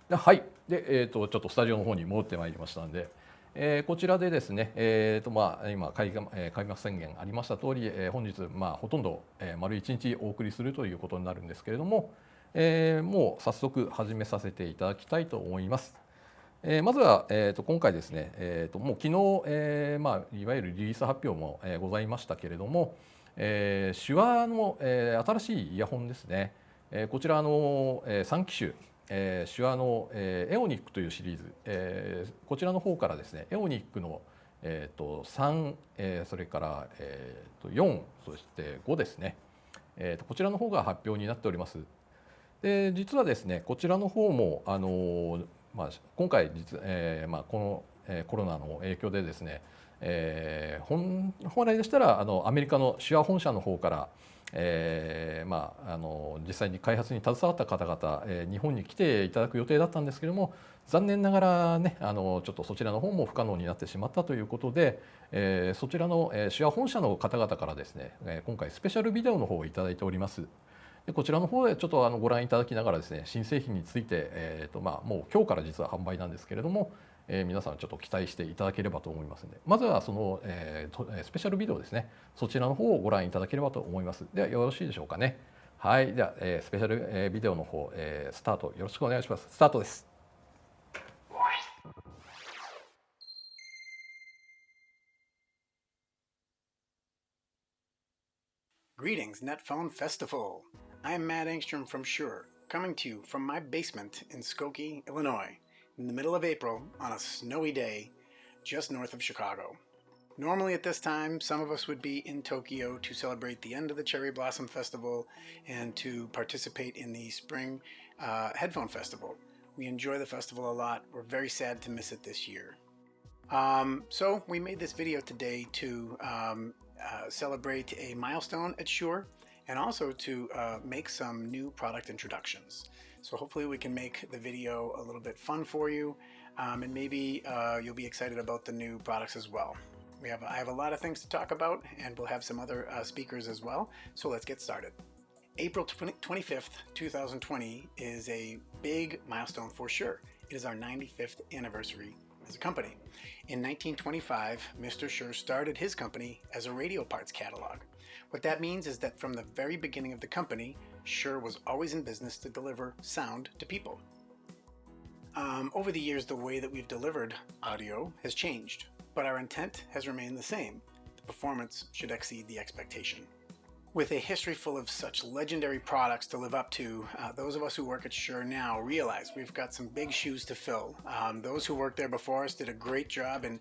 はい。で、ちょっとスタジオの方に戻ってまいりましたので、こちらでですね、今開幕宣言ありました通り、本日、ほとんど、丸1日お送りするということになるんですけれども、もう早速始めさせていただきたいと思います。まずは、今回ですね、もう昨日、いわゆるリリース発表も、ございましたけれども、手話の、新しいイヤホンですね、こちらの、3機種、手話の、エオニックというシリーズ、こちらの方からですね、エオニックの、3、それから、4、そして5ですね、こちらの方が発表になっております。で、実はですね、こちらの方も今回この、コロナの影響でですね、本来でしたらアメリカのシュア本社の方から、実際に開発に携わった方々、日本に来ていただく予定だったんですけれども、残念ながらね、ちょっとそちらの方も不可能になってしまったということで、そちらの、シュア本社の方々からですね、今回スペシャルビデオの方をいただいております。でこちらの方でちょっとご覧いただきながらですね、新製品について、もう今日から実は販売なんですけれども、皆さんちょっと期待していただければと思いますので、まずはその、スペシャルビデオですね、そちらの方をご覧いただければと思います。ではよろしいでしょうかね。はい、では、スペシャル、ビデオの方、スタートよろしくお願いします。スタートです。Greetings, Netphone Festival. I'm Matt Engstrom from SHURE, coming to you from my basement in Skokie, Illinois, in the middle of April on a snowy day just north of Chicago. Normally at this time, some of us would be in Tokyo to celebrate the end of the Cherry Blossom Festival and to participate in the Spring Headphone Festival. We enjoy the festival a lot. We're very sad to miss it this year. So we made this video today to celebrate a milestone at SHURE and also to make some new product introductions. So hopefully we can make the video a little bit fun for you, and maybe you'll be excited about the new products as well. I have a lot of things to talk about, and we'll have some other speakers as well. So let's get started. April 25th, 2020 is a big milestone for SHURE. It is our 95th anniversary as a company. In 1925, Mr. SHURE started his company as a radio parts catalog. What that means is that from the very beginning of the company, SHURE was always in business to deliver sound to people. Over the years, the way that we've delivered audio has changed, but our intent has remained the same. The performance should exceed the expectation. With a history full of such legendary products to live up to, those of us who work at SHURE now realize we've got some big shoes to fill. Those who worked there before us did a great job in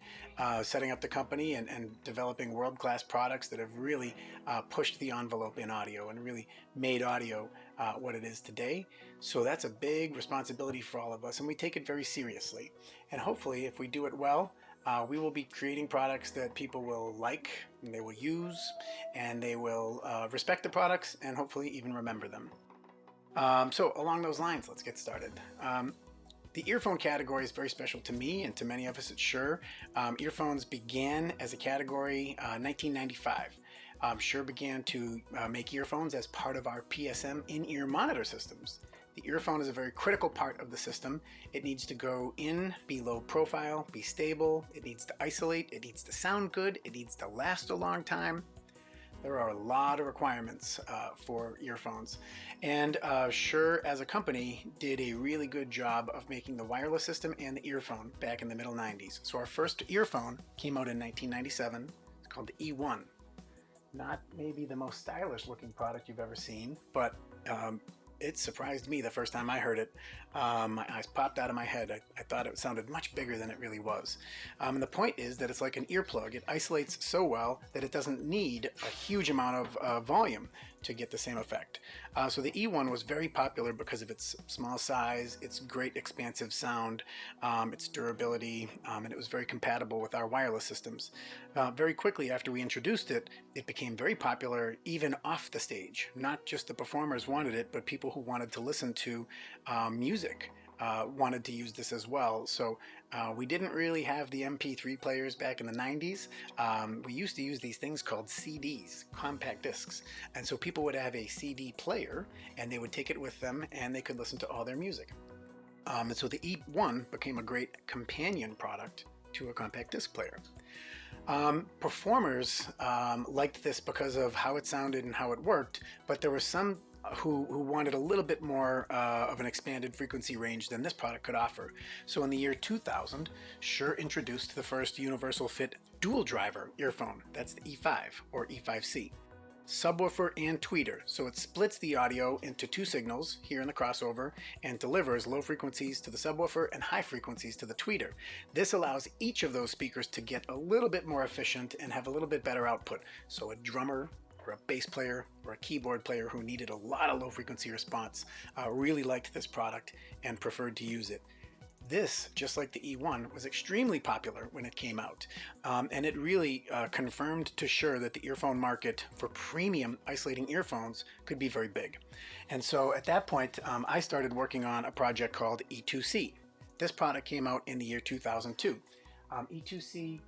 setting up the company and developing world-class products that have really pushed the envelope in audio and really made audio what it is today. So that's a big responsibility for all of us, and we take it very seriously. And hopefully, if we do it well, we will be creating products that people will like, and they will use, and they will respect the products, and hopefully even remember them. So along those lines, let's get started. The earphone category is very special to me and to many of us at SHURE. Earphones began as a category 1995. SHURE began to make earphones as part of our PSM in-ear monitor systems. The earphone is a very critical part of the system. It needs to go in, be low profile, be stable, it needs to isolate, it needs to sound good, it needs to last a long time. There are a lot of requirements for earphones, and SHURE as a company did a really good job of making the wireless system and the earphone back in the middle 90s. So our first earphone came out in 1997. It's called the E1. Not maybe the most stylish looking product you've ever seen, but it surprised me the first time I heard it. My eyes popped out of my head. I thought it sounded much bigger than it really was. And the point is that it's like an earplug. It isolates so well that it doesn't need a huge amount of volume to get the same effect. So the E1 was very popular because of its small size, its great expansive sound, its durability, and it was very compatible with our wireless systems. Very quickly after we introduced it, it became very popular even off the stage. Not just the performers wanted it, but people who wanted to listen to music wanted to use this as well. So we didn't really have the MP3 players back in the 90s. We used to use these things called CDs, compact discs. And so people would have a CD player and they would take it with them and they could listen to all their music. And so the E1 became a great companion product to a compact disc player. Performers liked this because of how it sounded and how it worked, but there were some who wanted a little bit more of an expanded frequency range than this product could offer. So in the year 2000, Shure introduced the first universal fit dual driver earphone. That's the E5 or E5C. Subwoofer and tweeter, so it splits the audio into two signals here in the crossover and delivers low frequencies to the subwoofer and high frequencies to the tweeter. This allows each of those speakers to get a little bit more efficient and have a little bit better output. So a drummer or a bass player or a keyboard player who needed a lot of low frequency response really liked this product and preferred to use it. This, just like the E1, was extremely popular when it came out, and it really confirmed to Shure that the earphone market for premium isolating earphones could be very big. And so at that point, I started working on a project called E2C. This product came out in the year 2002. E2C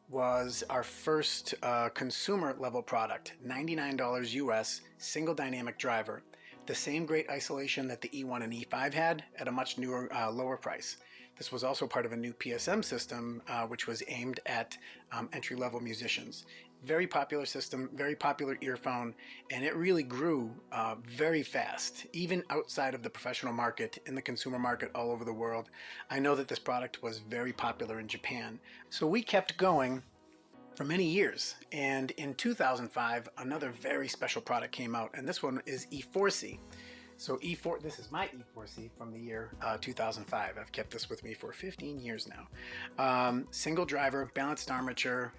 was our first consumer level product, $99 US, single dynamic driver, the same great isolation that the E1 and E5 had at a much newer, lower price. This was also part of a new PSM system, which was aimed at entry-level musicians. Very popular system, very popular earphone, and it really grew very fast, even outside of the professional market, in the consumer market all over the world. I know that this product was very popular in Japan. So we kept going for many years, and in 2005, another very special product came out, and this one is E4C. So E4, this is my E4C from the year 2005. I've kept this with me for 15 years now. Single driver, balanced armature.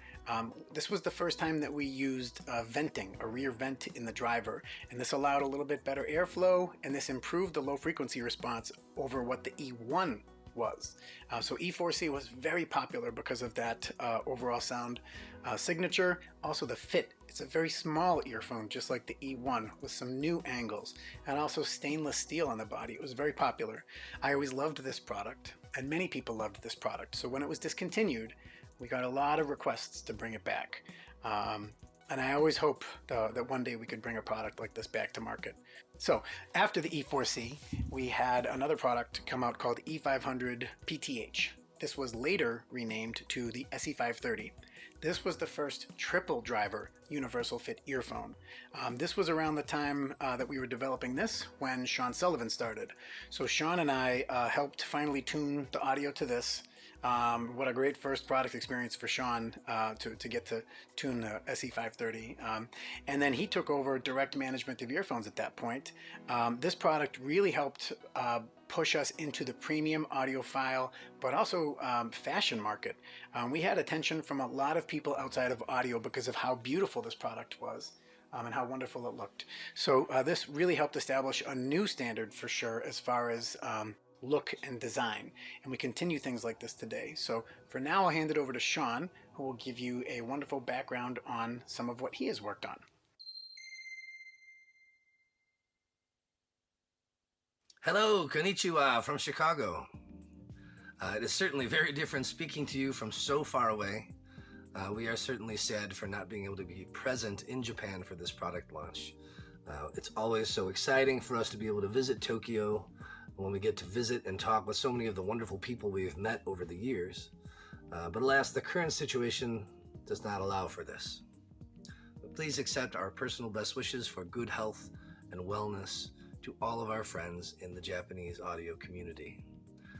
This was the first time that we used venting, a rear vent in the driver, and this allowed a little bit better airflow, and this improved the low frequency response over what the E1 was. So E4C was very popular because of that overall sound signature. Also the fit. It's a very small earphone, just like the E1, with some new angles and also stainless steel on the body. It was very popular. I always loved this product, and many people loved this product. So when it was discontinued, we got a lot of requests to bring it back. And I always hope that one day we could bring a product like this back to market. So after the E4C, we had another product come out called E500 PTH. This was later renamed to the SE530. This was the first triple driver universal fit earphone. This was around the time that we were developing this when Sean Sullivan started. So Sean and I helped finally tune the audio to this. What a great first product experience for Sean to get to tune the SE530. And then he took over direct management of earphones at that point. This product really helped push us into the premium audiophile, but also fashion market. We had attention from a lot of people outside of audio because of how beautiful this product was. And how wonderful it looked. So this really helped establish a new standard for Shure as far as look and design, and we continue things like this today. So for now, I'll hand it over to Sean, who will give you a wonderful background on some of what he has worked on. Hello, konnichiwa from Chicago. It is certainly very different speaking to you from so far away. We are certainly sad for not being able to be present in Japan for this product launch. It's always so exciting for us to be able to visit Tokyo when we get to visit and talk with so many of the wonderful people we've met over the years. But alas, the current situation does not allow for this. But please accept our personal best wishes for good health and wellness to all of our friends in the Japanese audio community.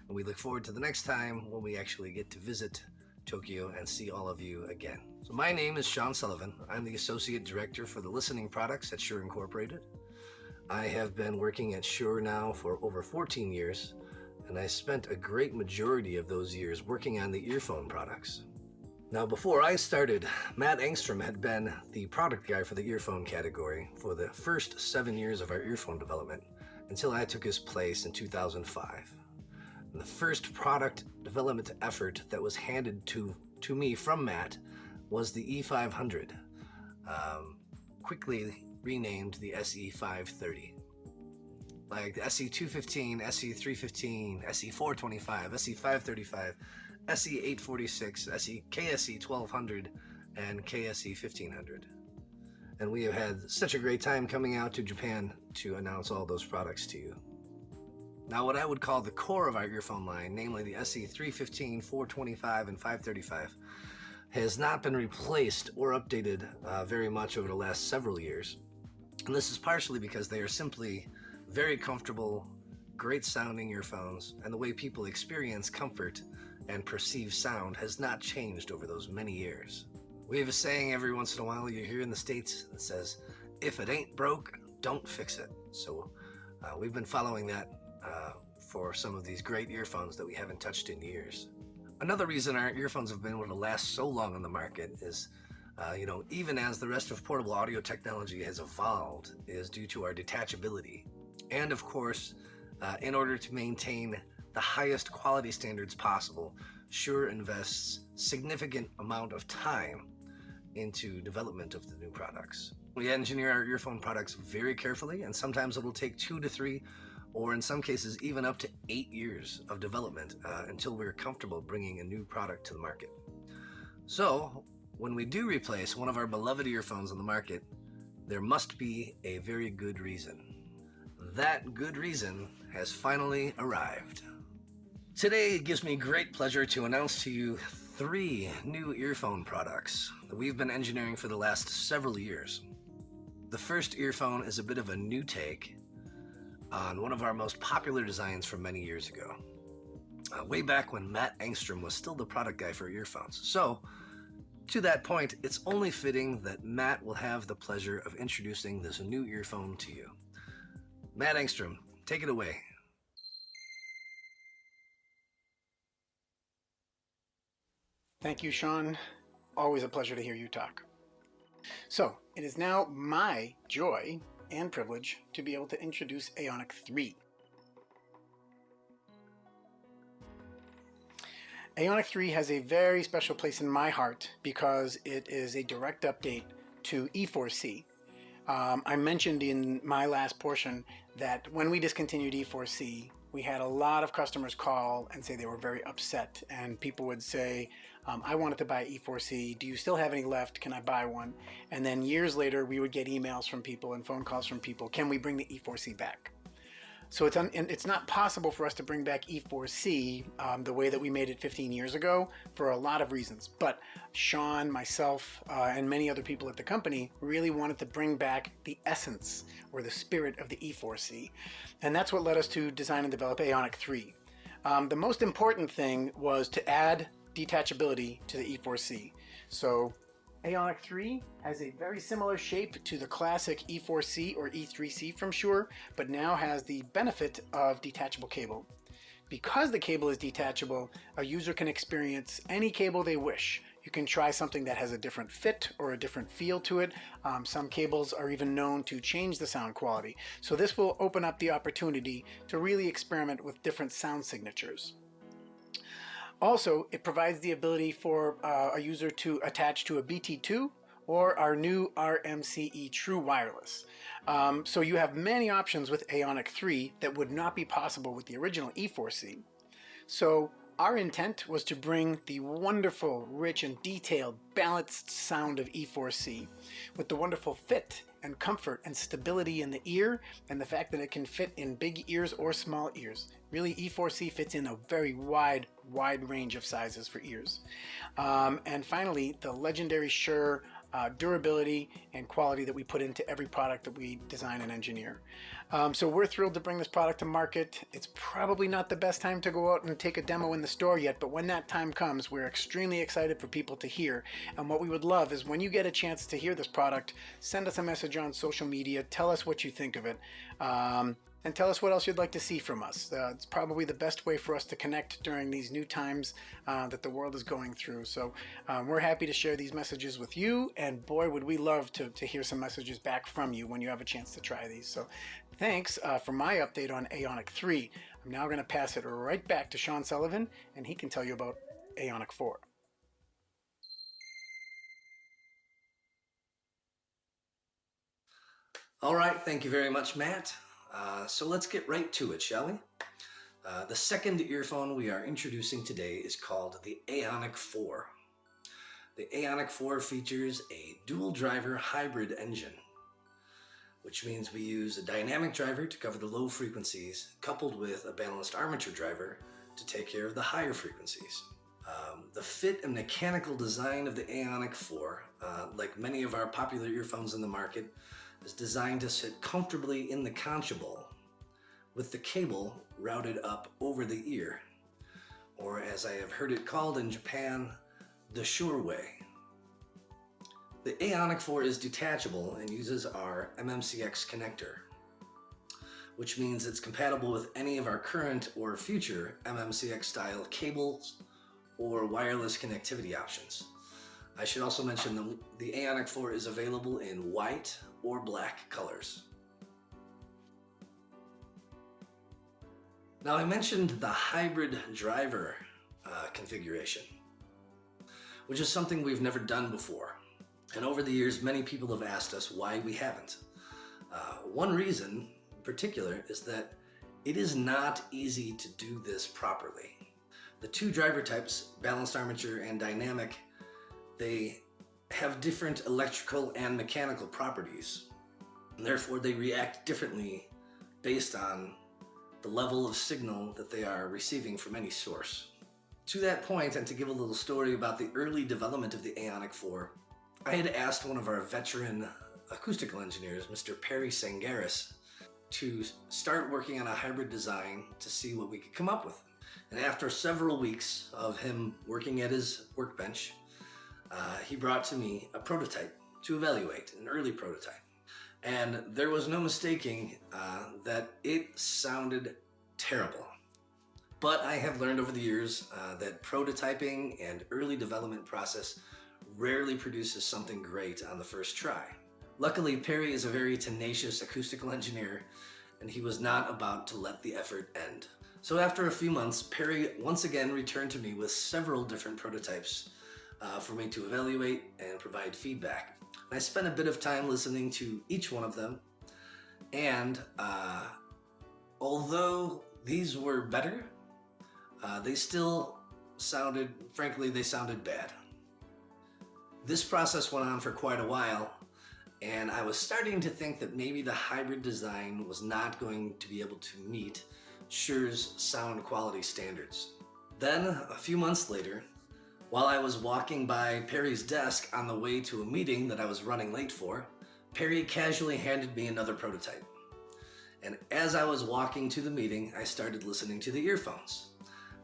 And we look forward to the next time when we actually get to visit Tokyo and see all of you again. So my name is Sean Sullivan. I'm the Associate Director for the Listening Products at SHURE Incorporated. I have been working at SHURE now for over 14 years, and I spent a great majority of those years working on the earphone products. Now, before I started, Matt Engstrom had been the product guy for the earphone category for the first 7 years of our earphone development, until I took his place in 2005. And the first product development effort that was handed to me from Matt was the E500, quickly renamed the SE530. Like the SE215, SE315, SE425, SE535, SE846, KSE1200, and KSE1500. And we have had such a great time coming out to Japan to announce all those products to you. Now, what I would call the core of our earphone line, namely the SE315, 425, and 535, has not been replaced or updated very much over the last several years. And this is partially because they are simply very comfortable, great sounding earphones, and the way people experience comfort and perceive sound has not changed over those many years. We have a saying every once in a while you hear in the States that says, if it ain't broke, don't fix it. So we've been following that for some of these great earphones that we haven't touched in years. Another reason our earphones have been able to last so long on the market is, even as the rest of portable audio technology has evolved, is due to our detachability. And of course, in order to maintain the highest quality standards possible, SHURE invests significant amount of time into development of the new products. We engineer our earphone products very carefully, and sometimes it'll take 2 to 3, or in some cases even up to 8 years of development until we're comfortable bringing a new product to the market. So when we do replace one of our beloved earphones on the market, there must be a very good reason. That good reason has finally arrived. Today it gives me great pleasure to announce to you 3 new earphone products that we've been engineering for the last several years. The first earphone is a bit of a new take on one of our most popular designs from many years ago. Way back when Matt Engstrom was still the product guy for earphones. So, to that point, it's only fitting that Matt will have the pleasure of introducing this new earphone to you. Matt Engstrom, take it away. Thank you, Sean. Always a pleasure to hear you talk. So, it is now my joy and privilege to be able to introduce Aonic 3. Aonic 3 has a very special place in my heart because it is a direct update to E4C. I mentioned in my last portion that when we discontinued E4C, we had a lot of customers call and say they were very upset, and people would say, I wanted to buy E4C. Do you still have any left? Can I buy one? And then years later, we would get emails from people and phone calls from people. Can we bring the E4C back? So it's not possible for us to bring back E4C the way that we made it 15 years ago for a lot of reasons. But Sean, myself, and many other people at the company really wanted to bring back the essence or the spirit of the E4C. And that's what led us to design and develop Aonic 3. The most important thing was to add detachability to the E4C. So Aonic 3 has a very similar shape to the classic E4C or E3C from SHURE, but now has the benefit of detachable cable. Because the cable is detachable, a user can experience any cable they wish. You can try something that has a different fit or a different feel to it. Some cables are even known to change the sound quality. So this will open up the opportunity to really experiment with different sound signatures. Also, it provides the ability for a user to attach to a BT2 or our new RMCE True Wireless. So you have many options with Aonic 3 that would not be possible with the original E4C. So our intent was to bring the wonderful, rich, and detailed, balanced sound of E4C with the wonderful fit and comfort and stability in the ear, and the fact that it can fit in big ears or small ears. Really, E4C fits in a very wide range of sizes for ears. And finally, the legendary SHURE durability and quality that we put into every product that we design and engineer. So we're thrilled to bring this product to market. It's probably not the best time to go out and take a demo in the store yet, but when that time comes, we're extremely excited for people to hear. And what we would love is when you get a chance to hear this product, send us a message on social media, tell us what you think of it. And tell us what else you'd like to see from us. It's probably the best way for us to connect during these new times that the world is going through. So we're happy to share these messages with you, and boy, would we love to hear some messages back from you when you have a chance to try these. So thanks for my update on Aonic 3. I'm now going to pass it right back to Sean Sullivan, and he can tell you about Aonic 4. All right, thank you very much, Matt. So let's get right to it, shall we? The second earphone we are introducing today is called the Aonic 4. The Aonic 4 features a dual driver hybrid engine. which means we use a dynamic driver to cover the low frequencies, coupled with a balanced armature driver to take care of the higher frequencies. The fit and mechanical design of the Aonic 4, like many of our popular earphones in the market, is designed to sit comfortably in the concha bowl, with the cable routed up over the ear, or as I have heard it called in Japan, the SHURE way. The Aonic 4 is detachable and uses our MMCX connector, which means it's compatible with any of our current or future MMCX style cables or wireless connectivity options. I should also mention the Aonic 4 is available in white or black colors. Now I mentioned the hybrid driver configuration, which is something we've never done before. And over the years, many people have asked us why we haven't. One reason in particular is that it is not easy to do this properly. The two driver types, balanced armature and dynamic, they have different electrical and mechanical properties, and therefore they react differently based on the level of signal that they are receiving from any source. To that point, and to give a little story about the early development of the Aonic 4, I had asked one of our veteran acoustical engineers, Mr. Perry Sangaris, to start working on a hybrid design to see what we could come up with. And after several weeks of him working at his workbench, he brought to me a prototype to evaluate, an early prototype. And there was no mistaking that it sounded terrible. But I have learned over the years that prototyping and early development process rarely produces something great on the first try. Luckily, Perry is a very tenacious acoustical engineer, and he was not about to let the effort end. So after a few months, Perry once again returned to me with several different prototypes for me to evaluate and provide feedback. I spent a bit of time listening to each one of them, and although these were better, they still sounded, frankly, they sounded bad. This process went on for quite a while, and I was starting to think that maybe the hybrid design was not going to be able to meet SHURE's sound quality standards. Then, a few months later, while I was walking by Perry's desk on the way to a meeting that I was running late for, Perry casually handed me another prototype. And as I was walking to the meeting, I started listening to the earphones.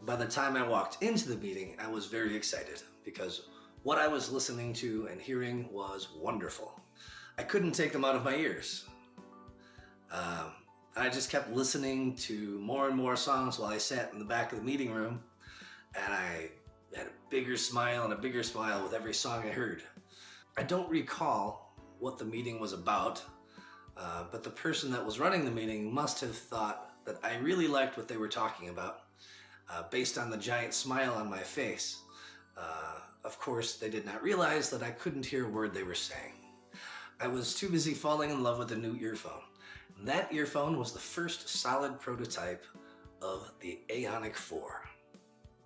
By the time I walked into the meeting, I was very excited because what I was listening to and hearing was wonderful. I couldn't take them out of my ears. I just kept listening to more and more songs while I sat in the back of the meeting room, and I had a bigger smile and a bigger smile with every song I heard. I don't recall what the meeting was about, but the person that was running the meeting must have thought that I really liked what they were talking about, based on the giant smile on my face. Of course, they did not realize that I couldn't hear a word they were saying. I was too busy falling in love with the new earphone. And that earphone was the first solid prototype of the Aonic 4.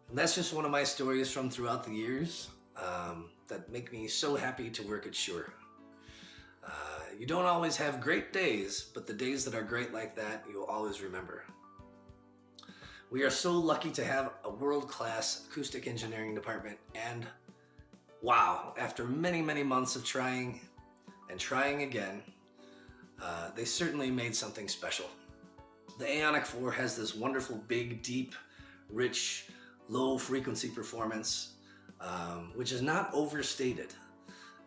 And that's just one of my stories from throughout the years that make me so happy to work at SHURE. You don't always have great days, but the days that are great like that, you'll always remember. We are so lucky to have a world-class acoustic engineering department, and wow, after many, many months of trying and trying again, they certainly made something special. The Aonic 4 has this wonderful, big, deep, rich, low frequency performance, which is not overstated.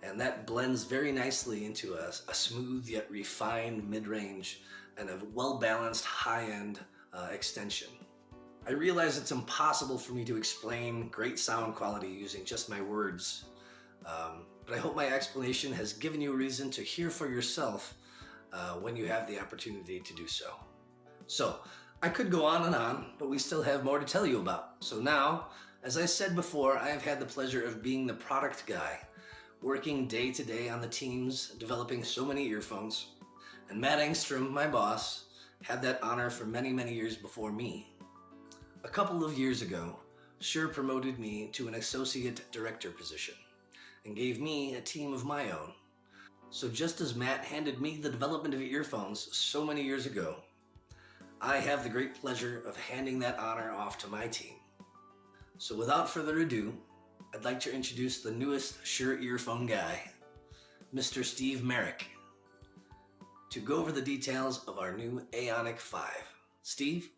And that blends very nicely into a smooth yet refined mid-range and a well-balanced high-end extension. I realize it's impossible for me to explain great sound quality using just my words, but I hope my explanation has given you a reason to hear for yourself when you have the opportunity to do so. So, I could go on, but we still have more to tell you about. So now, as I said before, I have had the pleasure of being the product guy, working day to day on the teams, developing so many earphones. And Matt Engstrom, my boss, had that honor for many, many years before me. A couple of years ago, SHURE promoted me to an associate director position and gave me a team of my own. So just as Matt handed me the development of earphones so many years ago, I have the great pleasure of handing that honor off to my team. So without further ado, I'd like to introduce the newest SHURE earphone guy, Mr. Steve Merrick, to go over the details of our new Aonic 5. Steve?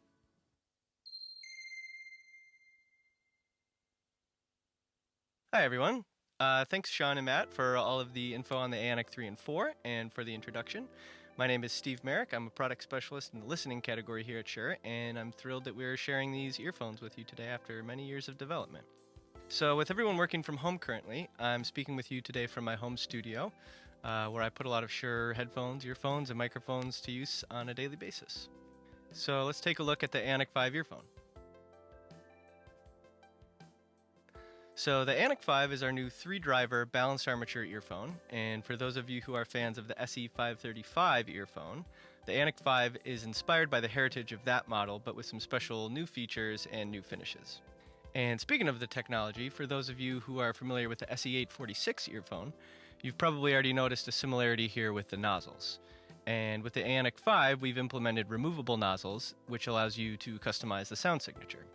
Hi everyone. Thanks Sean and Matt for all of the info on the Aonic 3 and 4 and for the introduction. My name is Steve Merrick. I'm a product specialist in the listening category here at SHURE, and I'm thrilled that we're sharing these earphones with you today after many years of development. So with everyone working from home currently, I'm speaking with you today from my home studio, where I put a lot of SHURE headphones, earphones, and microphones to use on a daily basis. So let's take a look at the Aonic 5 earphone. So the Aonic 5 is our new 3-driver balanced armature earphone, and for those of you who are fans of the SE535 earphone, the Aonic 5 is inspired by the heritage of that model, but with some special new features and new finishes. And speaking of the technology, for those of you who are familiar with the SE846 earphone, you've probably already noticed a similarity here with the nozzles. And with the Aonic 5, we've implemented removable nozzles, which allows you to customize the sound signature.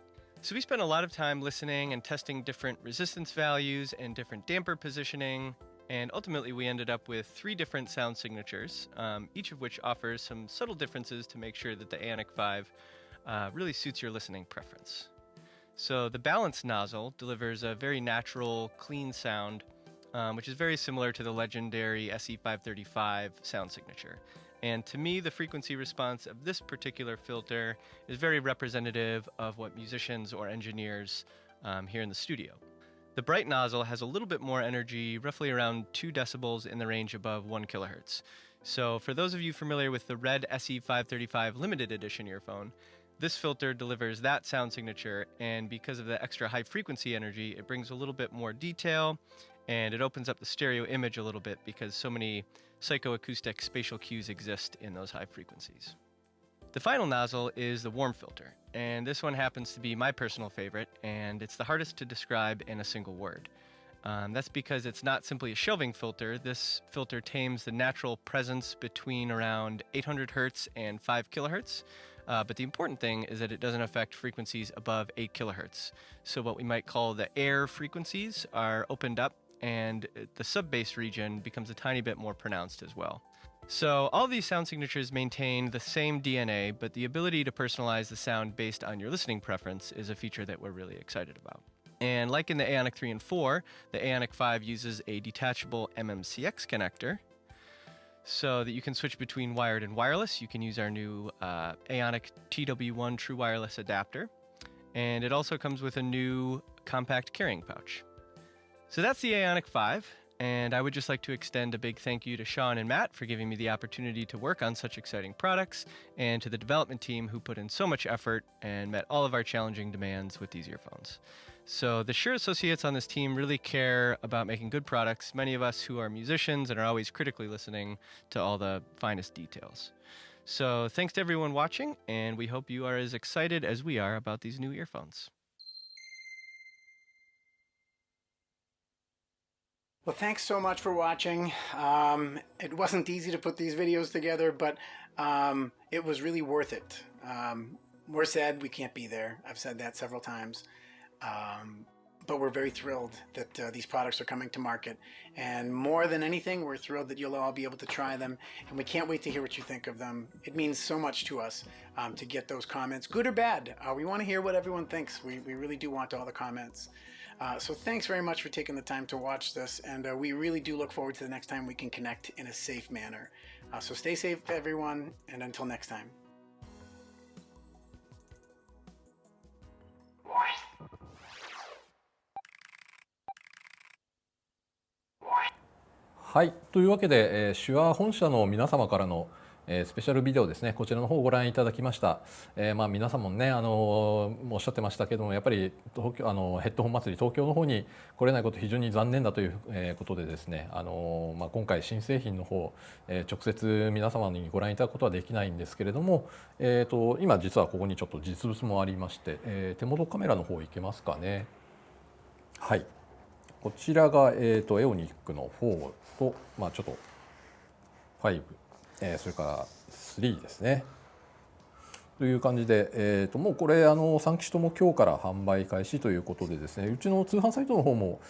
So we spent a lot of time listening and testing different resistance values and different damper positioning, and ultimately we ended up with 3 different sound signatures, each of which offers some subtle differences to make sure that the Aonic 5 really suits your listening preference. So the balanced nozzle delivers a very natural, clean sound, which is very similar to the legendary SE535 sound signature. And to me, the frequency response of this particular filter is very representative of what musicians or engineers hear in the studio. The bright nozzle has a little bit more energy, roughly around 2 decibels in the range above 1 kilohertz. So for those of you familiar with the red SE535 limited edition earphone, this filter delivers that sound signature, and because of the extra high frequency energy, it brings a little bit more detail, and it opens up the stereo image a little bit because so many psychoacoustic spatial cues exist in those high frequencies. The final nozzle is the warm filter, and this one happens to be my personal favorite, and it's the hardest to describe in a single word. That's because it's not simply a shelving filter. This filter tames the natural presence between around 800 Hz and 5 kHz, but the important thing is that it doesn't affect frequencies above 8 kHz. So what we might call the air frequencies are opened up, and the sub-bass region becomes a tiny bit more pronounced as well. So all these sound signatures maintain the same DNA, but the ability to personalize the sound based on your listening preference is a feature that we're really excited about. And like in the Aonic 3 and 4, the Aonic 5 uses a detachable MMCX connector so that you can switch between wired and wireless. You can use our new Aonic TW1 True Wireless adapter, and it also comes with a new compact carrying pouch. So that's the Aonic 5, and I would just like to extend a big thank you to Sean and Matt for giving me the opportunity to work on such exciting products, and to the development team who put in so much effort and met all of our challenging demands with these earphones. So the SHURE associates on this team really care about making good products, many of us who are musicians and are always critically listening to all the finest details. So thanks to everyone watching, and we hope you are as excited as we are about these new earphones. Well, thanks so much for watching. It wasn't easy to put these videos together, but it was really worth it. We're sad we can't be there. I've said that several times. But we're very thrilled that these products are coming to market. And more than anything, we're thrilled that you'll all be able to try them. And we can't wait to hear what you think of them. It means so much to us to get those comments, good or bad. We want to hear what everyone thinks. We really do want all the comments. So thanks very much for taking the time to watch this, and we really do look forward to the next time we can connect in a safe manner. So stay safe, everyone, and until next time.はい、というわけで、SHURE本社の皆様からのスペシャルビデオですね、こちらの方をご覧いただきました。皆さんもね、おっしゃってましたけども、やっぱり東京ヘッドホン祭り東京の方に来れないこと非常に残念だということでですね、今回新製品の方、直接皆様にご覧いただくことはできないんですけれども、今実はここにちょっと実物もありまして、手元カメラの方いけますかね。はい、こちらがエオニックの4と、ちょっと5、それから3ですね。という感じで、もうこれ3機種とも今日から販売開始ということでですね、うちの通販サイトの方も、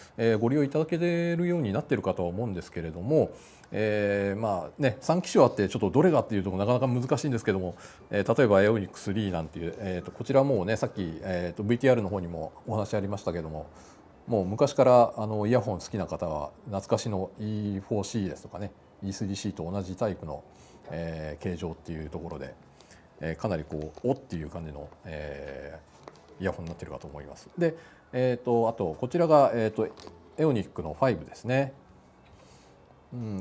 ご利用いただけるようになっているかとは思うんですけれども、まあね、3機種あってちょっとどれがっていうとなかなか難しいんですけども、例えばエオニック3なんていう、こちらもねさっき、VTR の方にもお話ありましたけども、もう昔からイヤホン好きな方は懐かしの E4C ですとかね E3C と同じタイプの、形状っていうところで、かなりこうおっていう感じの、イヤホンになっているかと思います。で、あとこちらが、エオニックの5ですね。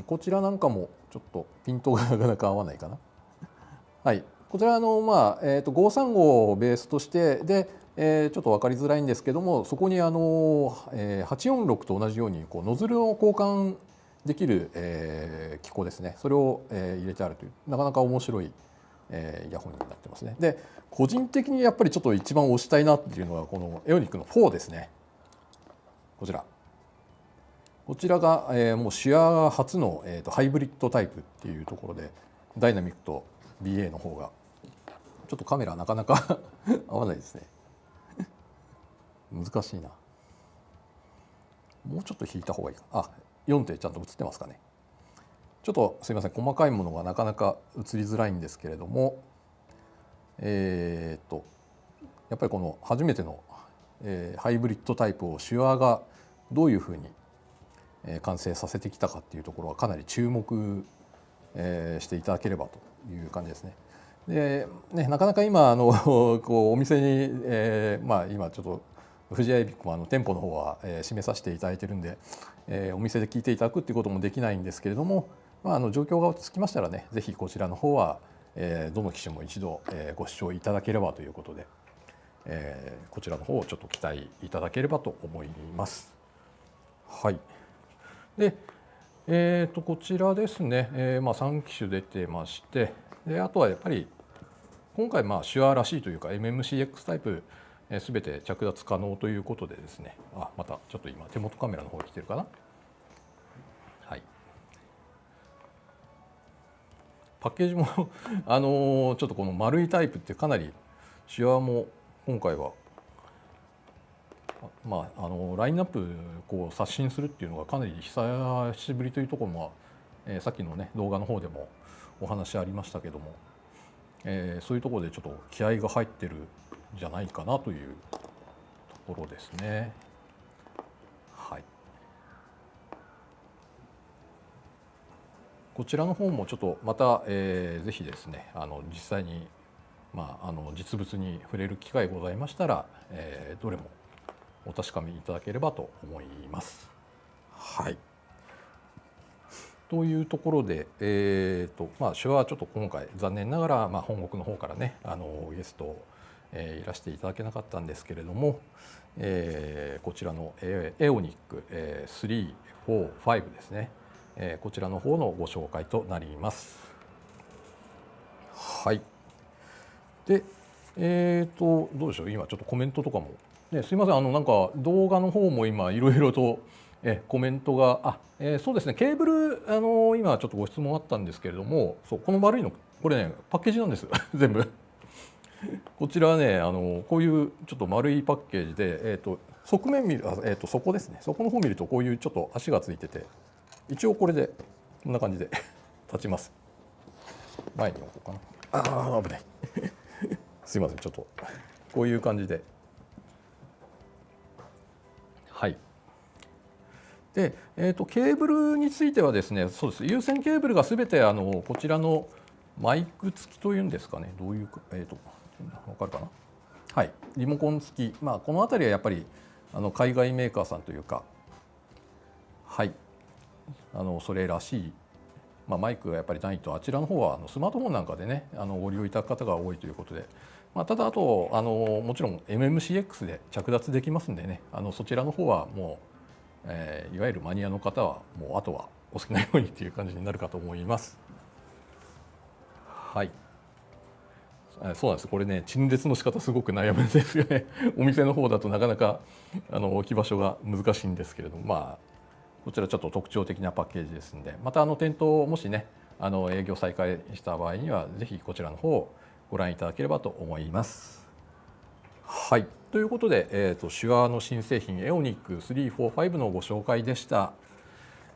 こちらなんかもちょっとピントがなかなか合わないかな。はい、こちら535をベースとしてで、ちょっと分かりづらいんですけども、そこに846と同じようにこうノズルを交換できる、機構ですね。それを、入れてあるというなかなか面白い、イヤホンになってますね。で個人的にやっぱりちょっと一番推したいなっていうのはこのエオニックの4ですね。こちらが、もうシュア初の、ハイブリッドタイプっていうところでダイナミックと BA の方がちょっとカメラなかなか合わないですね。難しいな。もうちょっと引いた方がいいか。あ、4点ちゃんと映ってますかね。ちょっとすいません、細かいものがなかなか映りづらいんですけれども、やっぱりこの初めての、ハイブリッドタイプをシュアがどういうふうに完成させてきたかっていうところはかなり注目していただければという感じですね。でね、なかなか今こうお店に、今ちょっと富士屋エピックも店舗の方は示させていただいてるんで、お店で聞いていただくっていうこともできないんですけれども、状況が落ち着きましたらね、ぜひこちらの方は、どの機種も一度、ご視聴いただければということで、こちらの方をちょっと期待いただければと思います。はい。で、こちらですね、3機種出てまして、であとはやっぱり今回シュアらしいというか MMCX タイプすべて着脱可能ということでですね、またちょっと今手元カメラの方に来てるかな。はい。パッケージもちょっとこの丸いタイプってかなりシュアも今回はラインナップこう刷新するっていうのがかなり久しぶりというところも、さっきのね動画の方でもお話ありましたけども、そういうところでちょっと気合が入ってるんじゃないかなというところですね。はい。こちらの方もちょっとまた、ぜひですね実際に、実物に触れる機会ございましたら、どれもお確かめいただければと思います。はい。というところで、シュアはちょっと今回残念ながら、本国の方からねゲストを、いらしていただけなかったんですけれども、こちらのエオニック、3、4、5ですね、こちらの方のご紹介となります。はい。で、どうでしょう、今ちょっとコメントとかもすいません、なんか動画の方も今いろいろとコメントがそうですね、ケーブル今ちょっとご質問あったんですけれども、そうこの丸いのこれねパッケージなんです全部こちらはねこういうちょっと丸いパッケージで、側面見る底ですね、底の方見るとこういうちょっと足がついてて、一応これでこんな感じで立ちます。前に置こうかな。危ないすいません、ちょっとこういう感じで。はい。で、ケーブルについてはですね、そうです、有線ケーブルがすべてこちらのマイク付きというんですかね、どういうわかるかな。はい、リモコン付き、この辺りはやっぱり海外メーカーさんというか、はい、それらしい、マイクがやっぱりないと、あちらの方はスマートフォンなんかでねご利用いただく方が多いということで、ただあともちろん MMCX で着脱できますんでね、そちらの方はもう、いわゆるマニアの方はもうあとはお好きなようにという感じになるかと思います。はい。そうなんです。これね、陳列の仕方すごく悩むんですよね。お店の方だとなかなか置き場所が難しいんですけれども、こちらちょっと特徴的なパッケージですので、また店頭もしね営業再開した場合にはぜひこちらの方をご覧いただければと思います。はい、ということで、シュアの新製品エオニック345のご紹介でした。